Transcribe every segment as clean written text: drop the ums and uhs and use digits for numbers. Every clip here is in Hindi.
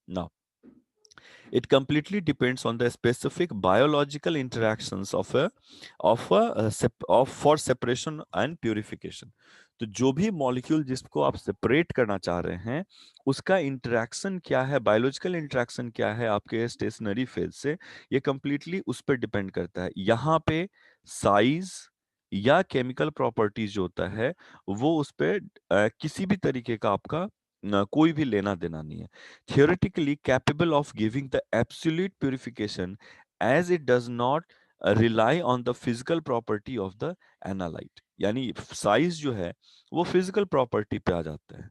Now, it completely depends on the specific biological interactions of for separation and purification. तो जो भी मॉलिक्यूल जिसको आप सेपरेट करना चाह रहे हैं, उसका इंटरेक्शन क्या है, बायोलॉजिकल इंटरेक्शन क्या है आपके स्टेशनरी फेज से, ये कंप्लीटली उस पर डिपेंड करता है। यहाँ पे साइज या केमिकल प्रॉपर्टीज जो होता है, वो उस पे किसी भी तरीके का आपका कोई भी लेना देना नहीं है। Theoretically capable of giving the absolute purification, as it does not rely on the physical property of the analyte। यानी साइज जो है वो फिजिकल प्रॉपर्टी पे आ जाता है।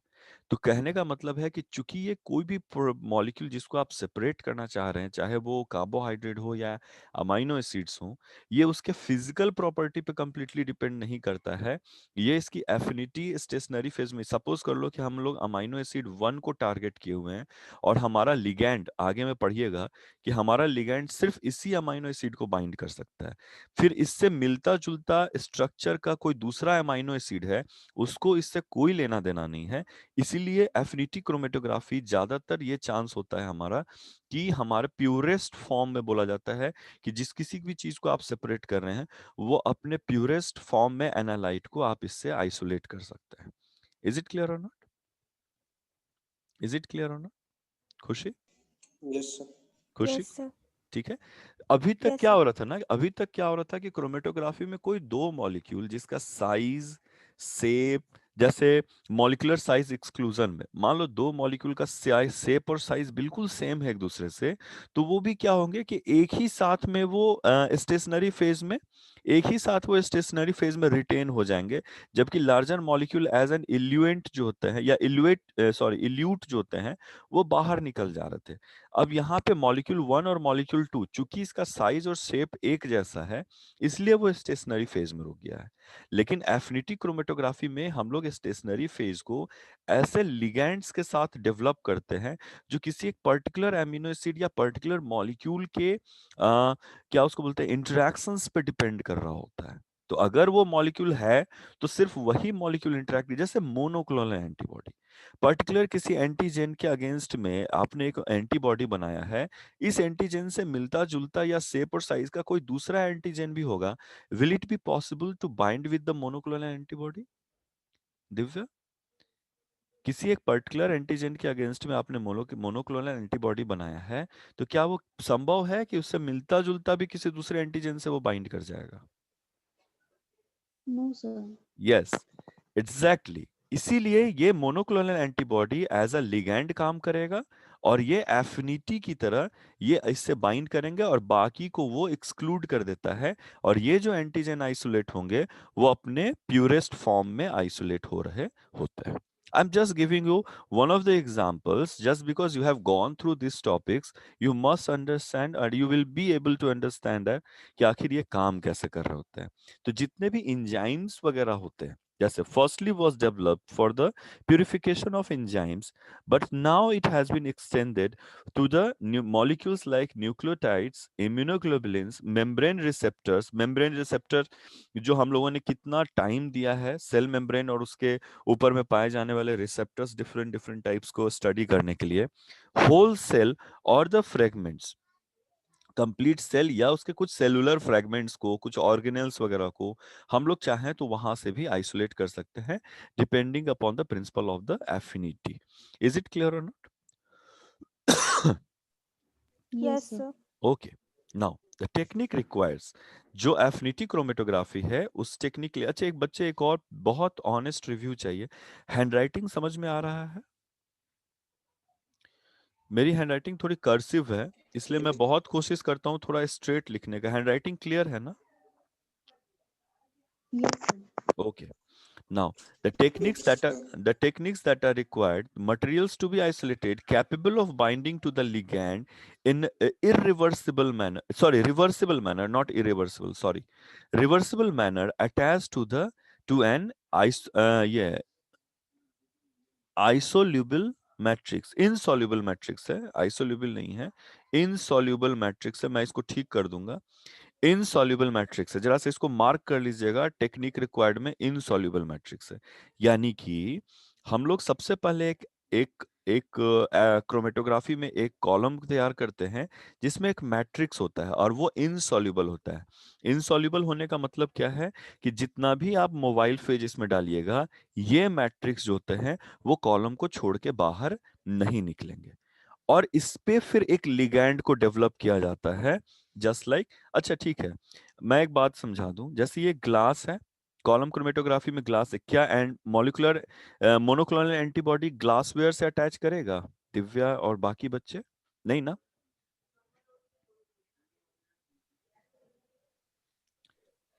तो कहने का मतलब है कि चूंकि ये कोई भी मॉलिक्यूल जिसको आप सेपरेट करना चाह रहे हैं, चाहे वो कार्बोहाइड्रेट हो या अमाइनो एसिड्स हो, ये उसके फिजिकल प्रॉपर्टी पे कंप्लीटली डिपेंड नहीं करता है। ये इसकी एफिनिटी स्टेशनरी फेज में, सपोज कर लो कि हम लोग अमाइनो एसिड 1 को टारगेट किए हुए हैं और हमारा लिगैंड, आगे में पढ़िएगा कि हमारा लिगैंड सिर्फ इसी अमाइनो एसिड को बाइंड कर सकता है। फिर इससे मिलता जुलता स्ट्रक्चर का कोई दूसरा अमाइनो एसिड है, उसको इससे कोई लेना देना नहीं है। इसीलिए एफिनिटी क्रोमेटोग्राफी ज्यादातर ये चांस होता है हमारा कि हमारे प्यूरेस्ट फॉर्म में बोला जाता है कि जिस किसी भी चीज को आप सेपरेट कर रहे हैं, वो अपने प्यूरेस्ट फॉर्म में एनालाइट को आप इससे आइसोलेट कर सकते हैं। Is it clear or not? Is it clear or not? खुशी? Yes, sir. खुशी? Yes, sir. ठीक है। अभी तक Yes, क्या sir. हो रहा था ना, अभी तक क्या हो रहा था कि क्रोमेटोग्राफी में कोई दो मॉलिक्यूल जिसका साइज, शेप, जैसे मॉलिक्यूलर साइज एक्सक्लूजन में मान लो दो मॉलिक्यूल का साइज, शेप और साइज बिल्कुल सेम है एक दूसरे से, तो वो भी क्या होंगे कि एक ही साथ में वो स्टेशनरी फेज में, एक ही साथ वो स्टेशनरी फेज में रिटेन हो जाएंगे। जबकि लार्जर मॉलिक्यूल एज एन इल्यूएंट जो होते हैं, या इल्यूट जो होते हैं, वो बाहर निकल जा रहे थे। अब यहाँ पे मॉलिक्यूल 1 और मॉलिक्यूल 2, चूंकि इसका साइज और शेप एक जैसा है, इसलिए वो स्टेशनरी फेज में रुक गया है। लेकिन एफिनिटी क्रोमेटोग्राफी में हम लोग स्टेशनरी फेज को ऐसे लिगैंड्स के साथ डेवलप करते हैं जो किसी एक पर्टिकुलर एमिनो एसिड या पर्टिकुलर मॉलिक्यूल के क्या उसको बोलते हैं, इंटरेक्शंस पे डिपेंड कर रहा होता है। तो अगर वो मॉलिक्यूल है तो सिर्फ वही मॉलिक्यूल इंटरेक्ट, जैसे मोनोक्लोनल एंटीबॉडी, पर्टिकुलर किसी एंटीजन के अगेंस्ट में आपने एक एंटीबॉडी बनाया है, इस एंटीजन से मिलता जुलता या शेप और साइज का कोई दूसरा एंटीजन भी होगा, will it be possible to bind with the monoclonal antibody? Divya, किसी एक पर्टिकुलर एंटीजन के अगेंस्ट में आपने मोनोक्लोनल एंटीबॉडी बनाया है, तो क्या वो संभव है कि उससे मिलता जुलता भी किसी दूसरे एंटीजन से वो बाइंड कर जाएगा? No, sir. Yes, exactly. इसीलिए ये monoclonal antibody as a ligand काम करेगा, और ये एफिनिटी की तरह ये इससे बाइंड करेंगे और बाकी को वो एक्सक्लूड कर देता है, और ये जो एंटीजन आइसोलेट होंगे वो अपने प्यूरेस्ट फॉर्म में आइसोलेट हो रहे होते हैं। I'm just giving you one of the examples. Just because you have gone through these topics, you must understand and you will be able to understand that कि आखिर ये काम कैसे कर रहे होते हैं। तो जितने भी इंजाइम्स वगैरह होते हैं, जैसे firstly was developed for the purification of enzymes, but now it has been extended to the new molecules like nucleotides, immunoglobulins, membrane receptors। membrane receptor जो हम लोगों ने कितना टाइम दिया है सेल मेम्ब्रेन और उसके ऊपर में पाए जाने वाले रिसेप्टर्स, डिफरेंट डिफरेंट टाइप्स को स्टडी करने के लिए। होल सेल और द फ्रेगमेंट्स, कंप्लीट सेल या उसके कुछ सेलुलर फ्रेगमेंट्स को, कुछ ऑर्गेनेल्स वगैरह को हम लोग चाहें तो वहां से भी आइसोलेट कर सकते हैं, depending upon the principle of the affinity. Is it clear or not? Yes, Yes, sir. sir. Okay. Now the technique requires, जो एफिनिटी क्रोमेटोग्राफी है उस टेक्निक के लिए, अच्छा एक बच्चे एक और बहुत ऑनेस्ट रिव्यू चाहिए। हैंडराइटिंग समझ में आ रहा है? मेरी हैंडराइटिंग थोड़ी कर्सिव है, इसलिए मैं बहुत कोशिश करता हूँ थोड़ा स्ट्रेट लिखने का। हैंडराइटिंग क्लियर है ना? Yes, sir. Okay. Now, the techniques that are required, materials to be isolated, capable of binding to the ligand in a irreversible manner. Sorry, reversible manner, not irreversible. Sorry, reversible manner attached to the to an yeah, isoluble matrix, insoluble matrix है, आइसोल्यूबल नहीं है, इनसॉल्युबल मैट्रिक्स है। मैं इसको ठीक कर दूंगा, इनसॉल्युबल मैट्रिक्स है। जरा से इसको मार्क कर लीजिएगा, टेक्निक रिक्वायर्ड में इनसॉल्युबल मैट्रिक्स है। यानी कि हम लोग सबसे पहले एक एक एक क्रोमेटोग्राफी में एक कॉलम तैयार करते हैं जिसमें एक मैट्रिक्स होता है और वो इनसॉल्युबल होता है। इनसॉल्युबल होने का मतलब क्या है कि जितना भी आप मोबाइल फेज इसमें डालिएगा, ये मैट्रिक्स जो होते हैं वो कॉलम को छोड़ के बाहर नहीं निकलेंगे। और इस पे फिर एक लिगैंड को डेवलप किया जाता है, जस्ट लाइक अच्छा ठीक है, मैं एक बात समझा दूं, जैसे ये ग्लास है, कॉलम क्रोमेटोग्राफी में ग्लास है, क्या and molecular monoclonal antibody glassware से अटैच करेगा दिव्या और बाकी बच्चे? नहीं ना।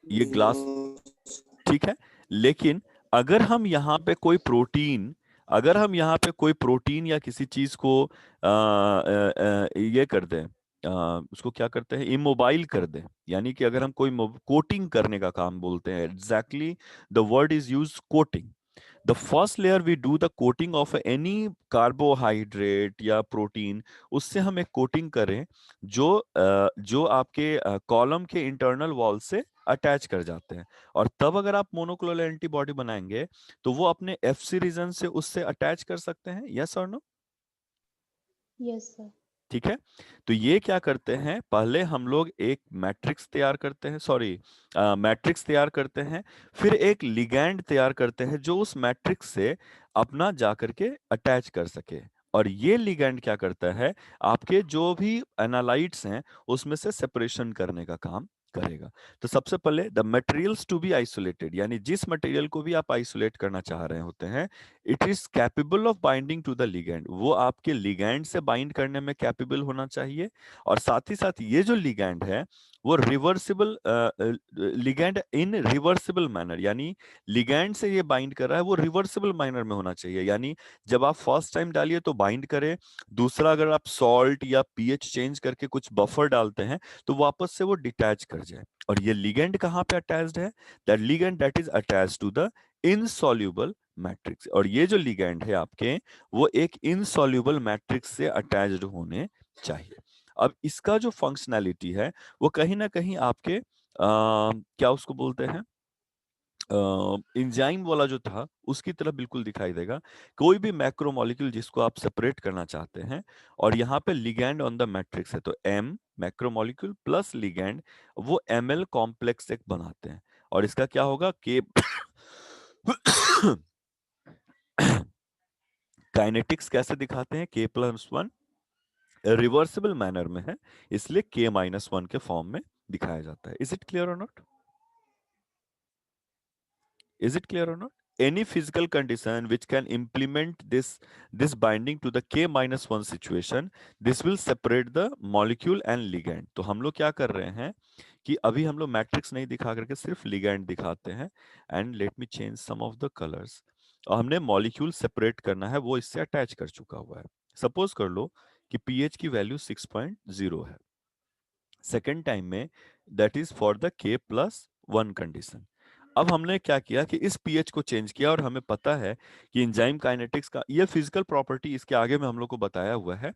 ये ग्लास No. ठीक है, लेकिन अगर हम यहाँ पे कोई प्रोटीन, अगर हम यहाँ पे कोई प्रोटीन या किसी चीज को ये कर दें, उसको क्या करते हैं, इमोबाइल कर दें, यानी कि अगर हम कोई कोटिंग करने का काम बोलते हैं, exactly the word is use coating. The first layer we do the coating of any carbohydrate या प्रोटीन, उससे हम एक कोटिंग करें जो जो आपके कॉलम के इंटरनल वॉल से अटैच कर जाते हैं। और तब अगर आप मोनोक्लोनल एंटीबॉडी बनाएंगे तो वो अपने एफसी रीजन से उससे अटैच कर सकते हैं, यस और नो? Yes, sir. ठीक है, तो ये क्या करते हैं, पहले हम लोग एक मैट्रिक्स तैयार करते हैं, सॉरी मैट्रिक्स तैयार करते हैं, फिर एक लिगैंड तैयार करते हैं जो उस मैट्रिक्स से अपना जाकर के अटैच कर सके। और ये लिगैंड क्या करता है, आपके जो भी एनालाइट्स हैं उसमें से सेपरेशन करने का काम करेगा। तो सबसे पहले the materials to be isolated, यानी जिस मटेरियल को भी आप आइसोलेट करना चाह रहे होते हैं, it is capable of binding to the ligand, वो आपके लिगैंड से बाइंड करने में कैपेबल होना चाहिए। और साथ ही साथ ये जो लिगैंड है वो रिवर्सिबल लिगैंड इन रिवर्सिबल मैनर, यानी लिगैंड से ये बाइंड कर रहा है वो रिवर्सिबल मैनर में होना चाहिए, यानी जब आप फर्स्ट टाइम डालिए तो बाइंड करे, दूसरा अगर आप सॉल्ट या पीएच चेंज करके कुछ बफर डालते हैं तो वापस से वो डिटैच कर जाए। और ये लिगैंड कहाँ पे अटैच्ड है, that ligand that is attached to the insoluble matrix. और ये जो लिगैंड है आपके, वो एक इनसॉल्युबल मैट्रिक्स से अटैच्ड होने चाहिए। अब इसका जो फंक्शनैलिटी है वो कहीं ना कहीं आपके क्या उसको बोलते हैं, इंजाइम वाला जो था उसकी तरह बिल्कुल दिखाई देगा। कोई भी मैक्रो मॉलिक्यूल जिसको आप सेपरेट करना चाहते हैं और यहाँ पे लिगैंड ऑन द मैट्रिक्स है, तो M macro molecule plus ligand, वो एमएल कॉम्प्लेक्स एक बनाते हैं। और इसका क्या होगा के काइनेटिक्स कैसे दिखाते हैं, k+1 रिवर्सिबल मैनर में है, इसलिए k-1 के फॉर्म में दिखाया जाता है। Is it clear or not? Is it clear or not? Any physical condition which can implement this binding to the k-1 situation, this will separate the molecule and ligand. तो हम लोग क्या कर रहे हैं कि अभी हम लोग मैट्रिक्स नहीं दिखा करके सिर्फ लिगैंड दिखाते हैं। And let me change some of the colours. और हमने मॉलिक्यूल सेपरेट करना है, वो इससे अटैच कर चुका हुआ है। सपोज कर लो कि पीएच की वैल्यू 6.0 है, सेकेंड टाइम में, that is for the k+1 condition. अब हमने क्या किया कि इस पीएच को चेंज किया, और हमें पता है कि एंजाइम काइनेटिक्स का ये फिजिकल प्रॉपर्टी इसके आगे में हम लोग को बताया हुआ है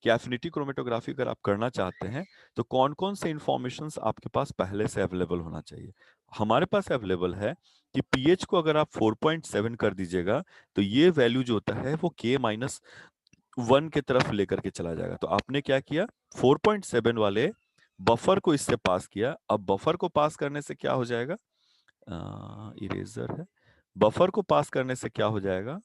कि एफिनिटी क्रोमेटोग्राफी अगर आप करना चाहते हैं तो कौन कौन से इंफॉर्मेशन आपके पास पहले से अवेलेबल होना चाहिए। हमारे पास अवेलेबल है कि पीएच को अगर आप 4.7 कर दीजिएगा तो ये वैल्यू जो होता है वो k-1 की तरफ लेकर के चला जाएगा। तो आपने क्या किया, 4.7 वाले बफर को इससे पास किया। अब बफर को पास करने से क्या हो जाएगा, इरेजर है, बफर को पास करने से क्या हो जाएगा,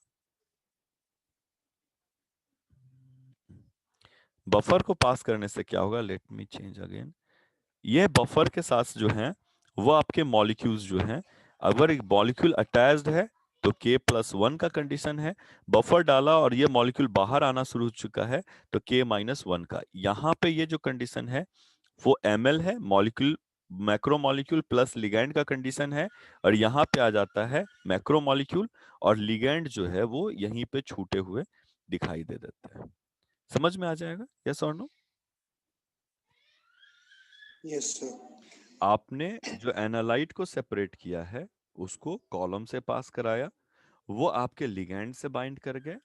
बफर को पास करने से क्या होगा, लेट मी चेंज अगेन। ये बफर के साथ जो है वो आपके मॉलिक्यूल्स जो हैं, अगर एक मॉलिक्यूल अटैच्ड है तो k+1 का कंडीशन है, बफर डाला और ये मॉलिक्यूल बाहर आना शुरू हो चुका है तो k-1 का। यहाँ पे ये जो कंडीशन है वो ml है, molecule macro molecule plus ligand का कंडीशन है। और यहाँ पे आ जाता है मैक्रो मॉलिक्यूल, और लिगैंड जो है वो यहीं पे छूटे हुए दिखाई दे देते हैं। समझ में आ जाएगा, यस और नो? Yes, sir. आपने जो एनालाइट को सेपरेट किया है उसको कॉलम से पास कराया, वो आपके लिगैंड से बाइंड कर गए।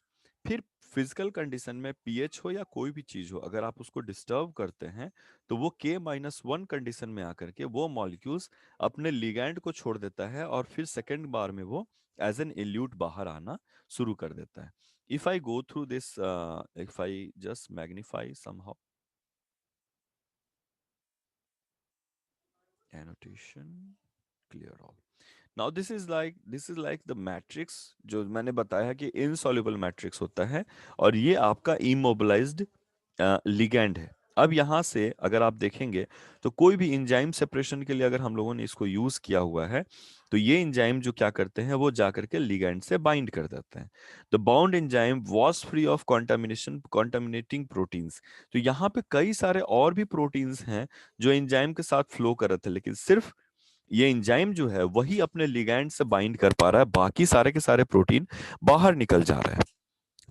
फिर फिजिकल कंडीशन में पीएच हो या कोई भी चीज हो, अगर आप उसको डिस्टर्ब करते हैं तो वो k-1 कंडीशन में आकर के वो मॉलिक्यूल्स अपने लिगैंड को छोड़ देता है, और फिर सेकेंड बार में वो एज एन इल्यूट बाहर आना शुरू कर देता है। if I go through this, if I just magnify somehow, annotation, clear all. Now this is like the matrix जो मैंने बताया कि इनसॉल्युबल मैट्रिक्स होता है, और ये आपका इमोबिलाइज्ड लिगैंड है। अब यहां से अगर आप देखेंगे तो कोई भी इंजाइम सेपरेशन के लिए अगर हम लोगों ने इसको यूज किया हुआ है, तो ये इंजाइम जो क्या करते हैं वो जाकर के लिगैंड से बाइंड कर देते हैं। The bound enzyme was free of contaminating proteins. तो यहाँ पे कई सारे और भी प्रोटीन्स हैं जो एंजाइम के साथ फ्लो कर रहे थे, लेकिन सिर्फ ये एंजाइम जो है वही अपने लिगैंड से बाइंड कर पा रहा है, बाकी सारे के सारे प्रोटीन बाहर निकल जा रहे हैं।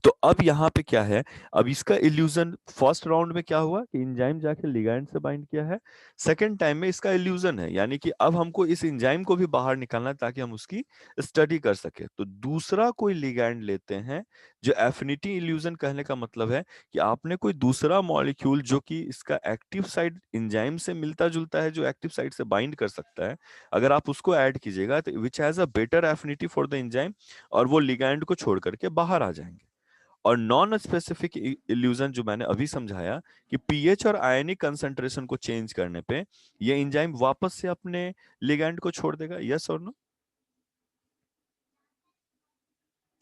तो अब यहाँ पे क्या है, अब इसका इल्यूजन फर्स्ट राउंड में क्या हुआ कि एंजाइम जाके लिगैंड से बाइंड किया है, सेकंड टाइम में इसका इल्यूजन है, यानी कि अब हमको इस एंजाइम को भी बाहर निकालना है ताकि हम उसकी स्टडी कर सके। तो दूसरा कोई लिगैंड लेते हैं, जो एफिनिटी इल्यूजन कहने का मतलब है कि आपने कोई दूसरा मॉलिक्यूल जो कि इसका एक्टिव साइड एंजाइम से मिलता जुलता है, जो एक्टिव साइड से बाइंड कर सकता है, अगर आप उसको ऐड कीजिएगा तो which has a better affinity for the enzyme, और वो लिगैंड को छोड़ करके बाहर आ जाएंगे। और नॉन स्पेसिफिक इल्यूजन जो मैंने अभी समझाया कि पीएच और आयनिक कंसंट्रेशन को चेंज करने पे ये एंजाइम वापस से अपने लिगैंड को छोड़ देगा। यस और no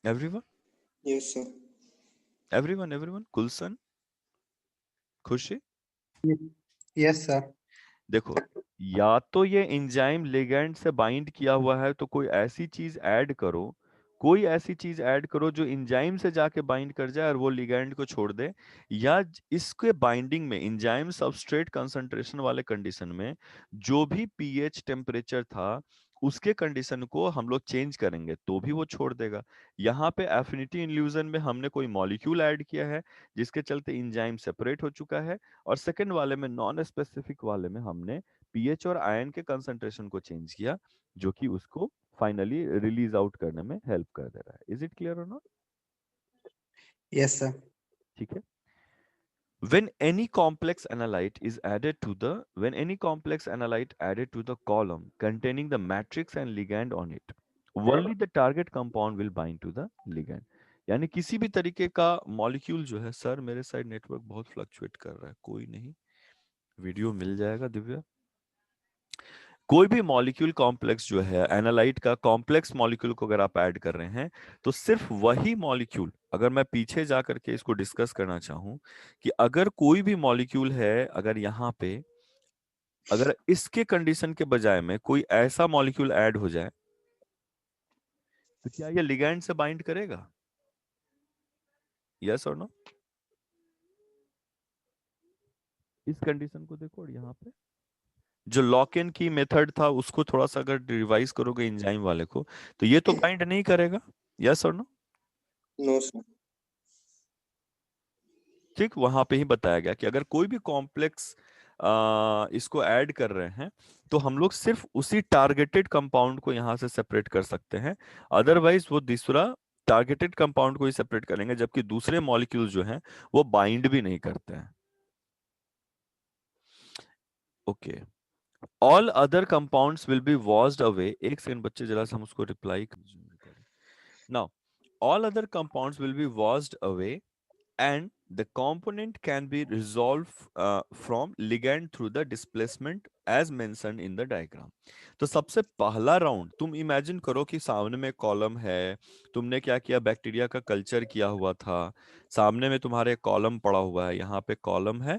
everyone? Yes, sir. Everyone कुलसन, खुशी? Yes, sir. देखो, या तो ये एंजाइम लिगैंड से बाइंड किया हुआ है तो कोई ऐसी चीज ऐड करो, कोई ऐसी चीज ऐड करो जो एंजाइम से जाके बाइंड कर जाए और वो लिगैंड को छोड़ दे, या इसके बाइंडिंग में एंजाइम सबस्ट्रेट कंसंट्रेशन वाले कंडीशन में जो भी पीएच टेम्परेचर था उसके कंडीशन को हम लोग चेंज करेंगे तो भी वो छोड़ देगा। यहाँ पे एफिनिटी इल्यूजन में हमने कोई मॉलिक्यूल ऐड किया है जिसके चलते एंजाइम सेपरेट हो चुका है, और सेकंड वाले में नॉन स्पेसिफिक वाले में हमने पीएच और आयन के कंसंट्रेशन को चेंज किया, जो कि उसको फाइनली रिलीज आउट करने में हेल्प कर दे रहा है। Is it clear or not? Yes, sir. ठीक है। when any complex analyte is added to the when any complex analyte added to the column containing the matrix and ligand on it, only the target compound will bind to the ligand। यानी किसी भी तरीके का मॉलिक्यूल जो है, सर मेरे साइड नेटवर्क बहुत फ्लक्चुएट कर रहा है, कोई नहीं, वीडियो मिल जाएगा दिव्या। कोई भी मॉलिक्यूल कॉम्प्लेक्स जो है, एनालाइट का कॉम्प्लेक्स मॉलिक्यूल को अगर आप ऐड कर रहे हैं, तो सिर्फ वही मॉलिक्यूल, अगर मैं पीछे जा करके इसको डिस्कस करना चाहूं कि अगर कोई भी मॉलिक्यूल है, अगर यहाँ पे अगर इसके कंडीशन के बजाय में कोई ऐसा मॉलिक्यूल ऐड हो जाए, तो क्या ये लिगैंड से बाइंड करेगा? यस और नो? इस कंडीशन को देखो, और यहाँ पे जो लॉक इन की मेथड था उसको थोड़ा सा अगर रिवाइज करोगे एंजाइम वाले को, तो ये तो बाइंड नहीं करेगा। यस और नो? No, sir. ठीक, वहां पे ही बताया गया कि अगर कोई भी कॉम्प्लेक्स इसको ऐड कर रहे हैं तो हम लोग सिर्फ उसी टारगेटेड कंपाउंड को यहां से सेपरेट कर सकते हैं, अदरवाइज वो दूसरा टारगेटेड कंपाउंड को ही सेपरेट करेंगे, जबकि दूसरे मॉलिक्यूल जो हैं वो बाइंड भी नहीं करते हैं। Okay, all other compounds will be washed away. एक सेकंड बच्चे, जरा सा हम उसको रिप्लाई कर। Now, all other compounds will be washed away and the component can be resolved from ligand through the displacement as mentioned in the diagram। तो सबसे पहला राउंड तुम इमेजिन करो कि सामने में कॉलम है, तुमने क्या किया, बैक्टीरिया का कल्चर किया हुआ था, सामने में तुम्हारे कॉलम पड़ा हुआ है, यहाँ पे कॉलम है,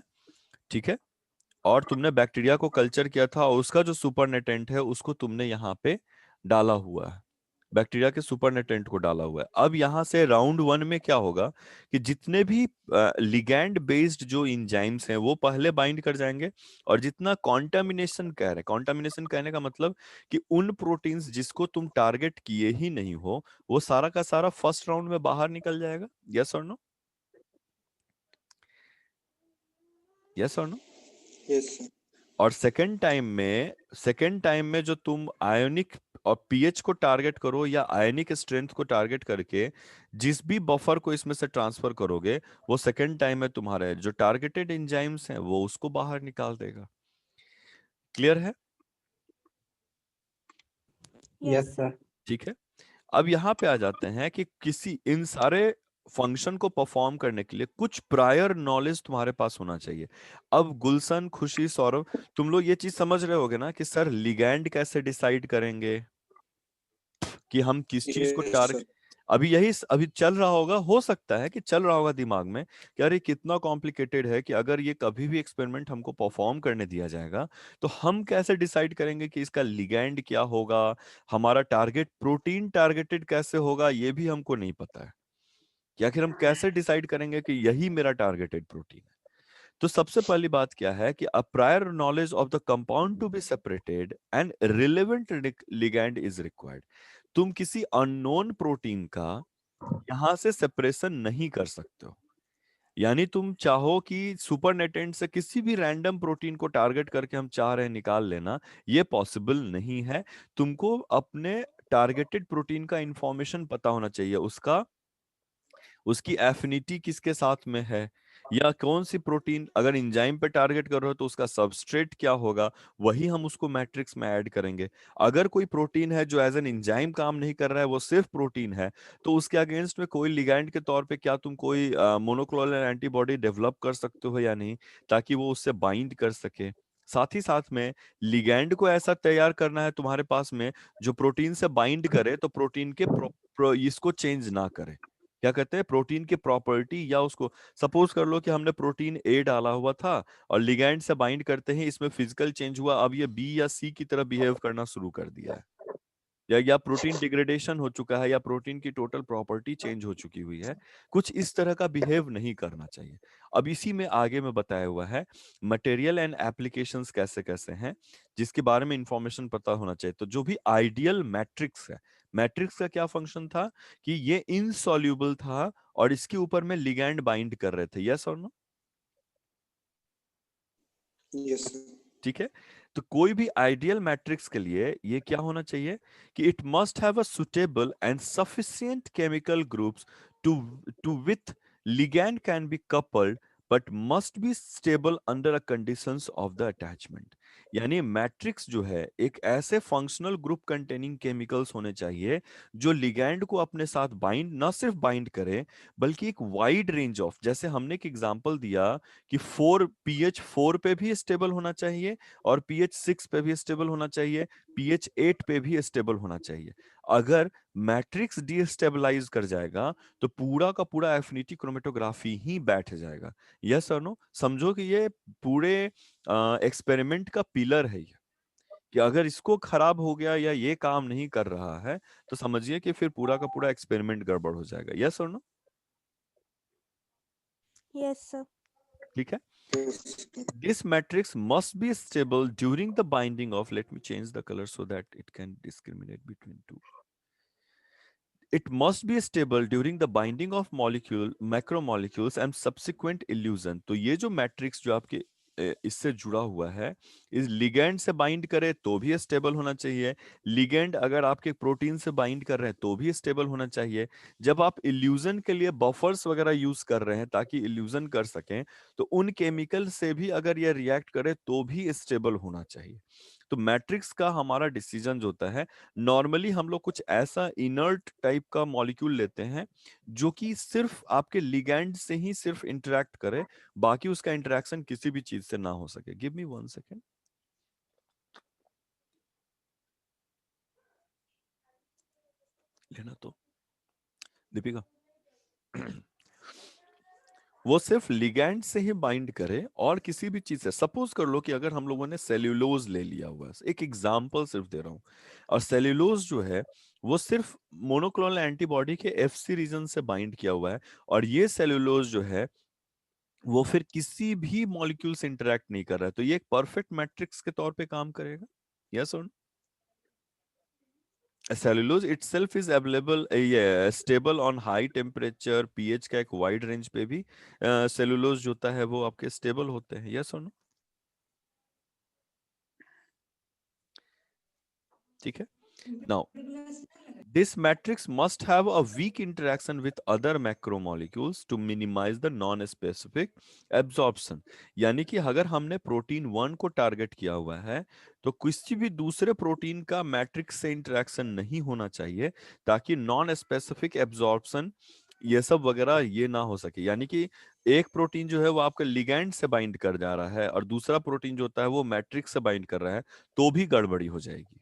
ठीक है, और तुमने बैक्टीरिया को कल्चर किया था और उसका जो सुपरनेटेंट है उसको तुमने यहाँ पे डाला हुआ है, बैक्टीरिया के सुपरनेटेंट को डाला हुआ है। अब यहां से राउंड वन में क्या होगा कि जितने भी लिगैंड बेस्ड जो इंजाइम्स हैं वो पहले बाइंड कर जाएंगे, और जितना कॉन्टामिनेशन कह रहे हैं, कॉन्टामिनेशन कहने का मतलब कि उन प्रोटीन्स जिसको तुम टारगेट किए ही नहीं हो, वो सारा का सारा फर्स्ट राउंड में बाहर निकल जाएगा। यस और नो? यस और नो? Yes, sir. और सेकेंड टाइम में जो तुम आयोनिक और पीएच को टारगेट करो या आयनिक स्ट्रेंथ को टारगेट करके जिस भी बफर को इसमें से ट्रांसफर करोगे, वो सेकेंड टाइम में तुम्हारे जो टारगेटेड एंजाइम्स हैं वो उसको बाहर निकाल देगा। क्लियर है? Yes, sir. ठीक है। अब यहां पे आ जाते हैं कि किसी इन सारे फंक्शन को परफॉर्म करने के लिए कुछ प्रायर नॉलेज तुम्हारे पास होना चाहिए। अब गुलशन, खुशी, सौरभ, तुम लोग ये चीज समझ रहे होगे ना कि सर लिगैंड कैसे डिसाइड करेंगे कि हम किस चीज को Yes, टारगेट। sir. अभी चल रहा होगा, हो सकता है कि चल रहा होगा दिमाग में कि अरे कितना कॉम्प्लिकेटेड है कि अगर ये कभी भी एक्सपेरिमेंट हमको परफॉर्म करने दिया जाएगा तो हम कैसे डिसाइड करेंगे कि इसका लिगैंड क्या होगा, हमारा टारगेट प्रोटीन टारगेटेड कैसे होगा, ये भी हमको नहीं पता है कि आखिर हम कैसे डिसाइड करेंगे कि यही मेरा टारगेटेड प्रोटीन है। तो सबसे पहली बात क्या है कि a prior knowledge of the compound to be separated and relevant ligand is required. तुम किसी अननोन प्रोटीन का यहां से सेपरेशन नहीं कर सकते हो। यानी तुम चाहो कि सुपरनेटेंट से किसी भी रैंडम प्रोटीन को टारगेट करके हम चाह रहे हैं निकाल लेना, ये पॉसिबल नहीं है। तुमको अपने टारगेटेड प्रोटीन का इंफॉर्मेशन पता होना चाहिए, उसकी एफिनिटी किसके साथ में है, या कौन सी प्रोटीन अगर एंजाइम पे टारगेट कर रहे हो तो उसका सबस्ट्रेट क्या होगा, वही हम उसको मैट्रिक्स में ऐड करेंगे। अगर कोई प्रोटीन है जो एज एन एंजाइम काम नहीं कर रहा है, वो सिर्फ प्रोटीन है, तो उसके अगेंस्ट में कोई लिगैंड के तौर पे क्या तुम कोई मोनोक्लोनल एंटीबॉडी डेवलप कर सकते हो या नहीं, ताकि वो उससे बाइंड कर सके। साथ ही साथ में लिगैंड को ऐसा तैयार करना है तुम्हारे पास में जो प्रोटीन से बाइंड करे तो प्रोटीन के इसको चेंज ना करे। क्या कहते हैं, प्रोटीन की प्रॉपर्टी या उसको, सपोज कर लो कि हमने प्रोटीन ए डाला हुआ था और लिगैंड से बाइंड करते ही इसमें फिजिकल चेंज हुआ, अब ये बी या सी की तरह बिहेव करना शुरू कर दिया है, या प्रोटीन डिग्रेडेशन हो चुका है, या प्रोटीन की टोटल प्रॉपर्टी चेंज हो चुकी हुई है, कुछ इस तरह का बिहेव नहीं करना चाहिए। अब इसी में आगे में बताया हुआ है मटेरियल एंड एप्लीकेशंस कैसे कैसे हैं, जिसके बारे में इंफॉर्मेशन पता होना चाहिए। तो जो भी आइडियल मैट्रिक्स है, मैट्रिक्स का क्या फंक्शन था कि ये इनसॉल्युबल था और इसके ऊपर में लिगैंड बाइंड कर रहे थे, यस और नो। Yes, sir. ठीक है, तो कोई भी आइडियल मैट्रिक्स के लिए ये क्या होना चाहिए कि it must have a suitable and sufficient chemical groups to to with ligand can be coupled but must be stable under a conditions of the attachment। यानी मैट्रिक्स जो है एक ऐसे फंक्शनल ग्रुप कंटेनिंग केमिकल्स होने चाहिए जो लिगैंड को अपने साथ बाइंड, ना सिर्फ बाइंड करे बल्कि एक वाइड रेंज ऑफ, जैसे हमने एक एग्जांपल दिया कि 4 pH 4 पे भी स्टेबल होना चाहिए और pH 6 पे भी स्टेबल होना चाहिए, pH 8 पे भी स्टेबल होना चाहिए। अगर मैट्रिक्स डिस्टेबलाइज कर जाएगा तो पूरा का पूरा एफिनिटी क्रोमेटोग्राफी ही बैठ जाएगा। यस और नो, समझो कि ये पूरे एक्सपेरिमेंट का पिलर है ये, कि अगर इसको खराब हो गया या ये काम नहीं कर रहा है तो समझिए कि फिर पूरा का पूरा एक्सपेरिमेंट गड़बड़ हो जाएगा। यस और नो, Yes, sir. ठीक है। Yes, sir. This matrix must be stable during the binding of, let me change the color so that it can discriminate between two. It must be stable during the binding of molecule, macromolecules and subsequent illusion। तो ये जो मैट्रिक्स जो आपके इससे जुड़ा हुआ है, इस लिगैंड से बाइंड करे तो भी स्टेबल होना चाहिए, लिगैंड अगर आपके प्रोटीन से बाइंड कर रहे हैं तो भी स्टेबल होना चाहिए। जब आप इल्यूजन के लिए बफर्स वगैरह यूज कर रहे हैं ताकि इल्यूजन कर सकें, तो उन केमिकल से भी अगर ये रिएक्ट करे तो भी स्टेबल होना चाहिए। तो मैट्रिक्स का हमारा डिसीजन जो होता है, नॉर्मली हम लोग कुछ ऐसा इनर्ट टाइप का मॉलिक्यूल लेते हैं जो कि सिर्फ आपके लिगैंड से ही सिर्फ इंटरेक्ट करे, बाकी उसका इंटरेक्शन किसी भी चीज से ना हो सके। गिव मी 1 सेकेंड, लेना तो दीपिका। वो सिर्फ लिगैंड से ही बाइंड करे और किसी भी चीज से, सपोज कर लो कि अगर हम लोगों ने सेल्यूलोज ले लिया हुआ है, एक एग्जांपल सिर्फ दे रहा हूं, और सेल्यूलोज जो है वो सिर्फ मोनोक्लोनल एंटीबॉडी के एफसी रीजन से बाइंड किया हुआ है, और ये सेल्यूलोज जो है वो फिर किसी भी मॉलिक्यूल से इंटरेक्ट नहीं कर रहा है, तो ये एक परफेक्ट मैट्रिक्स के तौर पे काम करेगा। यस और सेलुलोज इटसेल्फ इज अवेलेबल, ये stable on high temperature, pH का एक वाइड रेंज पे भी सेलुलोज जो होता है वो आपके स्टेबल होते हैं। यस और नो, ठीक है। Now this matrix must have a weak interaction with other macromolecules to minimize the non-specific absorption। यानी कि अगर हमने प्रोटीन 1 को टारगेट किया हुआ है तो किसी भी दूसरे प्रोटीन का मैट्रिक्स से इंटरेक्शन नहीं होना चाहिए ताकि नॉन स्पेसिफिक एब्जॉर्प्शन ये सब वगैरह ये ना हो सके, यानी कि एक प्रोटीन जो है वो आपका लिगैंड से बाइंड कर जा रहा है और दूसरा प्रोटीन जो होता है वो मैट्रिक्स से बाइंड कर रहा है, तो भी गड़बड़ी हो जाएगी।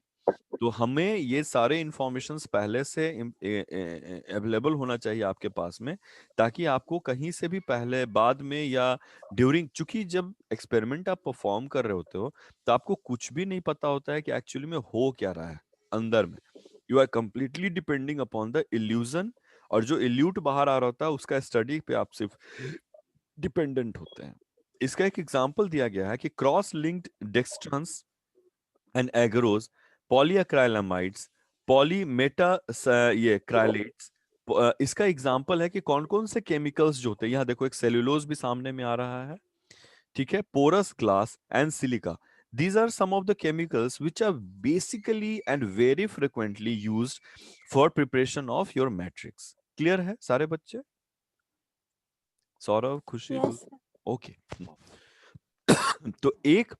तो हमें ये सारे इंफॉर्मेशंस पहले से अवेलेबल होना चाहिए आपके पास में, ताकि आपको कहीं से भी पहले बाद में या ड्यूरिंग, चूंकि जब एक्सपेरिमेंट आप परफॉर्म कर रहे होते हो तो आपको कुछ भी नहीं पता होता है कि एक्चुअली में हो क्या रहा है अंदर में। You are completely depending upon the elution, और जो इल्यूट बाहर आ रहा होता है उसका स्टडी पे आप सिर्फ डिपेंडेंट होते हैं। इसका एक एग्जांपल दिया गया है कि क्रॉस लिंक्ड डेक्स्ट्रंस एंड एगरोज, पॉलीएक्राइलामाइड्स, पॉलीमेटा ये क्राइलेट्स, इसका एग्जांपल है कि कौन कौन से केमिकल्स जो होते हैं। यहाँ देखो एक सेल्यूलोज भी सामने में आ रहा है, ठीक है, porous glass and silica. These are some of the chemicals which are basically and very frequently used for preparation of your matrix. Clear है सारे बच्चे? सौरभ, खुशी, Yes, गुल, ओके। तो एक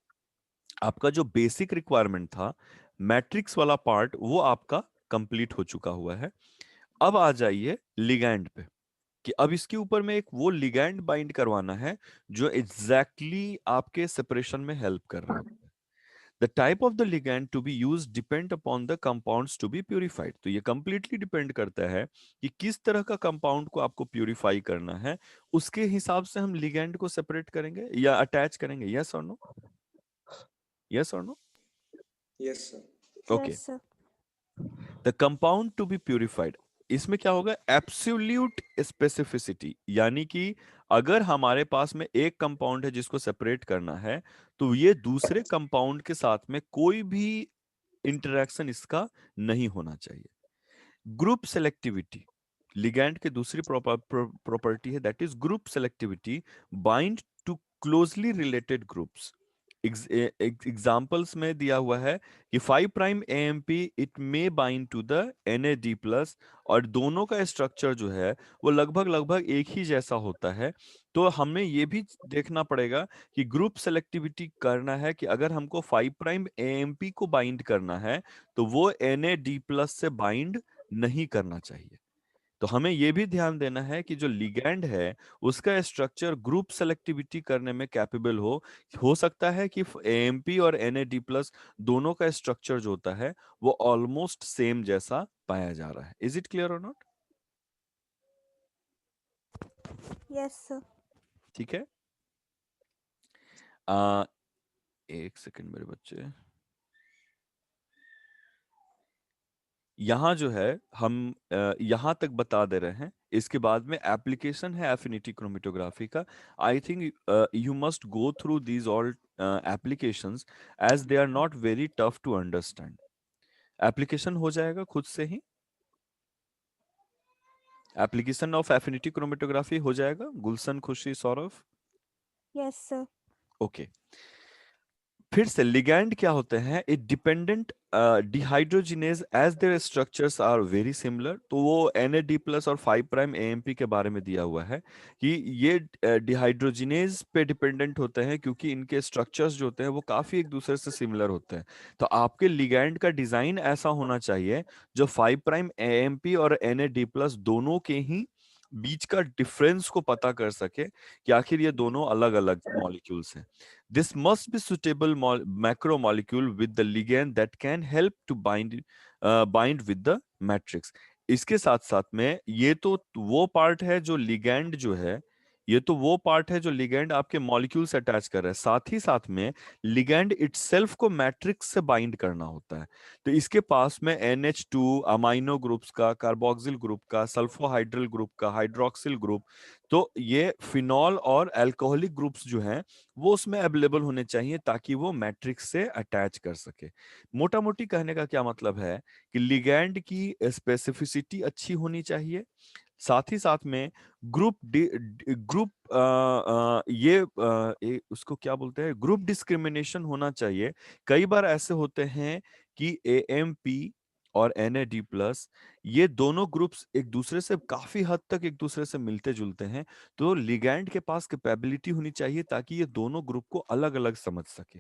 आपका जो बेसिक रिक्वायरमेंट था मैट्रिक्स वाला पार्ट, वो आपका कंप्लीट हो चुका हुआ है। अब आ जाइए लिगैंड पे, कि अब इसके ऊपर में एक वो लिगैंड बाइंड करवाना है जो एग्जैक्टली आपके सेपरेशन में हेल्प कर रहे होते हैं। The type of the ligand to be use depend upon the compounds to be purified. तो ये कंप्लीटली डिपेंड करता है कि किस तरह का कंपाउंड को आपको प्यूरिफाई करना है, उसके हिसाब से हम लिगैंड को सेपरेट करेंगे या अटैच करेंगे। यस और नो? यस और no? Yes, sir. Okay. yes, sir. The compound to be purified, इसमें क्या होगा? एब्सोल्यूट स्पेसिफिसिटी, यानी कि अगर हमारे पास में एक कंपाउंड है जिसको सेपरेट करना है, तो ये दूसरे कंपाउंड के साथ में कोई भी इंटरेक्शन इसका नहीं होना चाहिए। ग्रुप सेलेक्टिविटी, लिगैंड की दूसरी प्रॉपर्टी है, that is group selectivity, bind to closely related groups. Examples में दिया हुआ है कि 5 prime AMP it may bind to the NAD plus, और दोनों का स्ट्रक्चर जो है वो लगभग लगभग एक ही जैसा होता है। तो हमें ये भी देखना पड़ेगा कि ग्रुप सेलेक्टिविटी करना है कि अगर हमको 5 प्राइम एएमपी को बाइंड करना है तो वो NAD प्लस से बाइंड नहीं करना चाहिए। तो हमें यह भी ध्यान देना है कि जो लिगैंड है उसका स्ट्रक्चर ग्रुप सेलेक्टिविटी करने में कैपेबल हो सकता है कि AMP और NAD प्लस दोनों का स्ट्रक्चर जो होता है वो ऑलमोस्ट सेम जैसा पाया जा रहा है। Is it clear or not? Yes, sir. ठीक है। आ, एक सेकंड मेरे बच्चे, यहां जो है हम यहां तक बता दे रहे हैं, इसके बाद में एप्लीकेशन है एफिनिटी क्रोमेटोग्राफी का। I think you must go through these all applications as they are not very tough to understand. Application हो जाएगा खुद से ही, एप्लीकेशन ऑफ एफिनिटी क्रोमेटोग्राफी हो जाएगा। गुलशन, खुशी, सौरभ, Yes, sir. ओके। फिर से लिगैंड क्या होते हैं? A dependent dehydrogenase as their structures are very similar. तो वो NAD प्लस और 5 प्राइम AMP के बारे में दिया हुआ है कि ये डिहाइड्रोजिनेज पे डिपेंडेंट होते हैं, क्योंकि इनके स्ट्रक्चर्स जो होते हैं वो काफी एक दूसरे से सिमिलर होते हैं। तो आपके लिगैंड का डिजाइन ऐसा होना चाहिए जो 5 प्राइम AMP और NAD प्लस दोनों के ही बीच का डिफरेंस को पता कर सके कि आखिर ये दोनों अलग अलग मॉलिक्यूल्स हैं। This must be suitable macromolecule with the ligand that can help to bind with the matrix. इसके साथ साथ में ये तो वो पार्ट है जो लिगैंड जो है, ये तो वो पार्ट है जो लिगैंड आपके मॉलिक्यूल से अटैच कर रहा है, साथ ही साथ में लिगैंड इटसेल्फ को मैट्रिक्स से बाइंड करना होता है। तो इसके पास में NH2 अमाइनो ग्रुप्स का, कार्बोक्सिल ग्रुप का, सल्फोहाइड्रल ग्रुप का, हाइड्रोक्सिल ग्रुप, तो ये फिनॉल और अल्कोहलिक ग्रुप्स जो हैं वो उसमें अवेलेबल होने चाहिए ताकि वो मैट्रिक्स से अटैच कर सके। मोटा मोटी कहने का क्या मतलब है कि लिगैंड की स्पेसिफिसिटी अच्छी होनी चाहिए, साथ ही साथ में ग्रुप ग्रुप उसको क्या बोलते हैं, ग्रुप डिस्क्रिमिनेशन होना चाहिए। कई बार ऐसे होते हैं कि AMP और Na+, ये दोनों ग्रुप्स एक दूसरे से काफी हद तक एक दूसरे से मिलते जुलते हैं, तो लिगैंड के पास कैपेबिलिटी होनी चाहिए ताकि ये दोनों ग्रुप को अलग अलग समझ सके।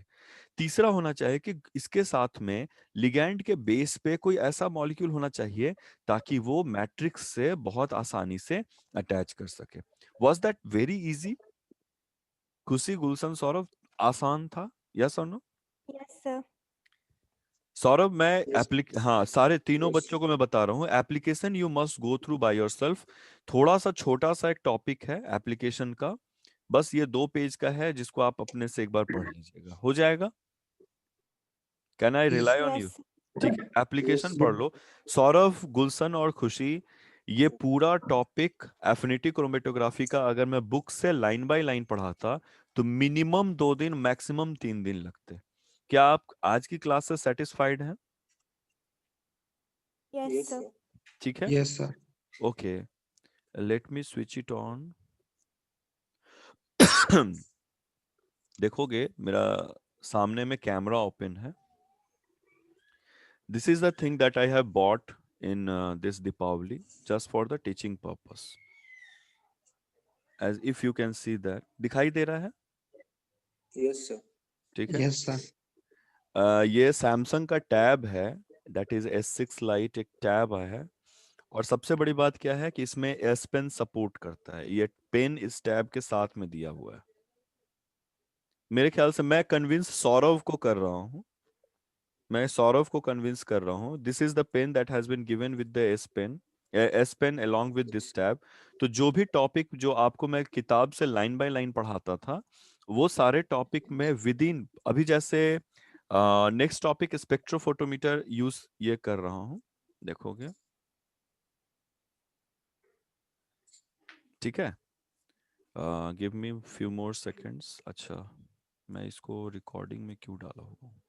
तीसरा होना चाहिए कि इसके साथ में लिगैंड के बेस पे कोई ऐसा मॉलिक्यूल होना चाहिए ताकि वो मैट्रिक्स से बहुत आसानी से अटैच कर सके। Was that very easy? खुशी, गुलशन, सौरभ, आसान था? यस और नो? Yes, sir. सौरभ, मैं Yes. हाँ, सारे तीनों Yes. बच्चों को मैं बता रहा हूँ, application you must go through by yourself. थोड़ा सा छोटा सा एक टॉपिक है एप्लीकेशन का, बस ये 2 पेज का है, जिसको आप अपने से एक बार पढ़ लीजिएगा, हो जाएगा। Can I Yes. Rely on you? Yes. ठीक है, Yes. एप्लीकेशन पढ़ लो। सौरभ, गुलशन और खुशी, ये पूरा टॉपिक एफिनिटी क्रोमेटोग्राफी का अगर मैं बुक से लाइन बाय लाइन पढ़ाता तो मिनिमम 2 दिन, मैक्सिमम 3 दिन लगते। क्या आप आज की क्लास से सेटिस्फाइड हैं? Yes, Yes, sir. sir. ठीक है, Yes, sir. Okay, let me switch it on. देखोगे मेरा सामने में कैमरा ओपन है। This is the thing that I have bought in this Deepavali just for the teaching purpose. As if you can see that, दिखाई दे रहा है? Yes, sir. ठीक है। Yes, sir. ये सैमसंग का टैब है, that is S6 Lite, एक टैब है। और सबसे बड़ी बात क्या है कि इसमें S Pen सपोर्ट करता है। ये पेन इस टैब के साथ में दिया हुआ है। मेरे ख्याल से मैं कन्विंस सौरभ को कर रहा हूँ, मैं सौरभ को कन्विंस कर रहा हूँ। This is the pen that has been given with the S pen along with this tab. तो जो भी टॉपिक जो आपको मैं किताब से लाइन बाय लाइन पढ़ाता था, वो सारे टॉपिक में विद इन, अभी जैसे नेक्स्ट टॉपिक स्पेक्ट्रोफोटोमीटर यूज ये कर रहा हूँ, देखोगे। ठीक है, give me few more seconds. अच्छा, मैं इसको रिकॉर्डिंग में क्यों डाला होगा?